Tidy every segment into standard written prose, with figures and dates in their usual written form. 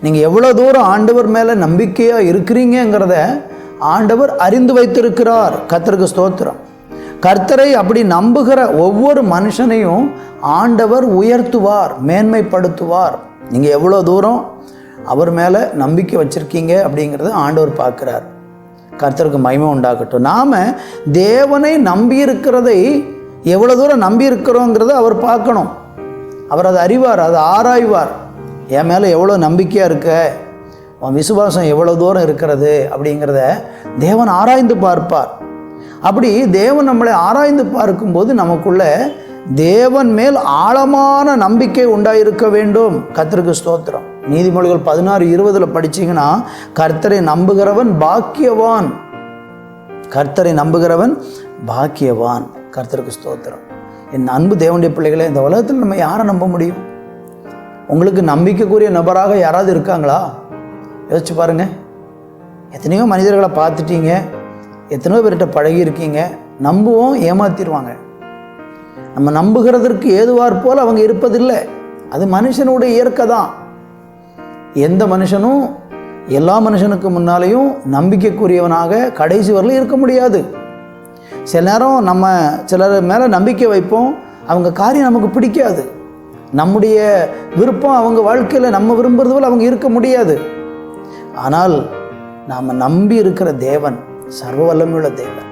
நீங்கள் எவ்வளோ தூரம் ஆண்டவர் மேலே நம்பிக்கையாக இருக்கிறீங்கிறத ஆண்டவர் அறிந்து வைத்திருக்கிறார். கர்த்தருக்கு ஸ்தோத்திரம். கர்த்தரை அப்படி நம்புகிற ஒவ்வொரு மனுஷனையும் ஆண்டவர் உயர்த்துவார், மேன்மைப்படுத்துவார். நீங்கள் எவ்வளோ தூரம் அவர் மேலே நம்பிக்கை வச்சுருக்கீங்க அப்படிங்கிறத ஆண்டவர் பார்க்குறார். கர்த்தருக்கு மகிமை உண்டாகட்டும். நாம் தேவனை நம்பியிருக்கிறதை எவ்வளோ தூரம் நம்பியிருக்கிறோங்கிறத அவர் பார்க்கணும். அவர் அதை அறிவார், அதை ஆராய்வார். என் மேலே எவ்வளோ நம்பிக்கையாக இருக்க, உன் விசுவாசம் எவ்வளோ தூரம் இருக்கிறது அப்படிங்கிறத தேவன் ஆராய்ந்து பார்ப்பார். அப்படி தேவன் நம்மளை ஆராய்ந்து பார்க்கும்போது நமக்குள்ள தேவன் மேல் ஆழமான நம்பிக்கை உண்டாயிருக்க வேண்டும். கர்த்தருக்கு ஸ்தோத்திரம். நீதிமொழிகள் 16:20 படிச்சீங்கன்னா, கர்த்தரை நம்புகிறவன் பாக்கியவான், கர்த்தரை நம்புகிறவன் பாக்கியவான். கர்த்தருக்கு ஸ்தோத்திரம். என் அன்பு தேவனுடைய பிள்ளைகளே, இந்த உலகத்தில் நம்ம யாரை நம்ப முடியும்? உங்களுக்கு நம்பிக்கைக்குரிய நபராக யாராவது இருக்காங்களா? யோசிச்சு பாருங்க. எத்தனையோ மனிதர்களை பார்த்துட்டீங்க, எத்தனையோ பேர்கிட்ட பழகி இருக்கீங்க. நம்புவோம், ஏமாத்திடுவாங்க. நம்ம நம்புகிறதற்கு ஏதுவார் போல் அவங்க இருப்பதில்லை. அது மனுஷனுடைய இயற்கை தான். எந்த மனுஷனும் எல்லா மனுஷனுக்கு முன்னாலேயும் நம்பிக்கைக்குரியவனாக கடைசி வரலும் இருக்க முடியாது. சில நேரம் நம்ம சிலர் மேலே நம்பிக்கை வைப்போம், அவங்க காரியம் நமக்கு பிடிக்காது. நம்முடைய விருப்பம் அவங்க வாழ்க்கையில் நம்ம விரும்புறது போல் அவங்க இருக்க முடியாது. ஆனால் நாம் நம்பி இருக்கிற தேவன் சர்வ வல்லமையுள்ள தேவன்.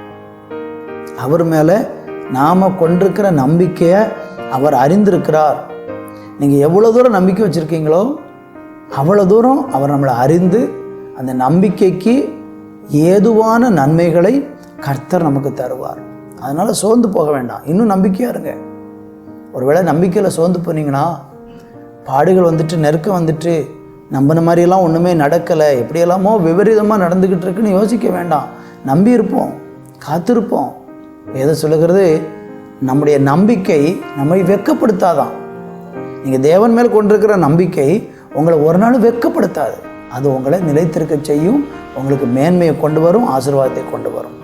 அவர் மேலே நாம் கொண்டிருக்கிற நம்பிக்கையை அவர் அறிந்திருக்கிறார். நீங்கள் எவ்வளோ தூரம் நம்பிக்கை வச்சுருக்கீங்களோ அவ்வளோ தூரம் அவர் நம்மளை அறிந்து அந்த நம்பிக்கைக்கு ஏதுவான நன்மைகளை கர்த்தர் நமக்கு தருவார். அதனால் சோர்ந்து போக வேண்டாம், இன்னும் நம்பிக்கையாக இருங்க. ஒருவேளை நம்பிக்கையில் சோர்ந்து போனீங்கன்னா, பாடுகள் வந்துட்டு, நெருக்கம் வந்துட்டு, நம்பின மாதிரியெல்லாம் ஒன்றுமே நடக்கலை, எப்படியெல்லாமோ விபரீதமாக நடந்துக்கிட்டு இருக்குன்னு யோசிக்க வேண்டாம். நம்பி இருப்போம், காத்திருப்போம். எதை சொல்லுகிறது, நம்முடைய நம்பிக்கை நம்மை வெட்கப்படுத்தாதான். நீங்கள் தேவன் மேல் கொண்டிருக்கிற நம்பிக்கை உங்களை ஒரு நாள் வெட்கப்படுத்தாது. அது உங்களை நிலைத்திருக்க செய்யும், உங்களுக்கு மேன்மையை கொண்டு வரும், ஆசீர்வாதத்தை கொண்டு வரும்.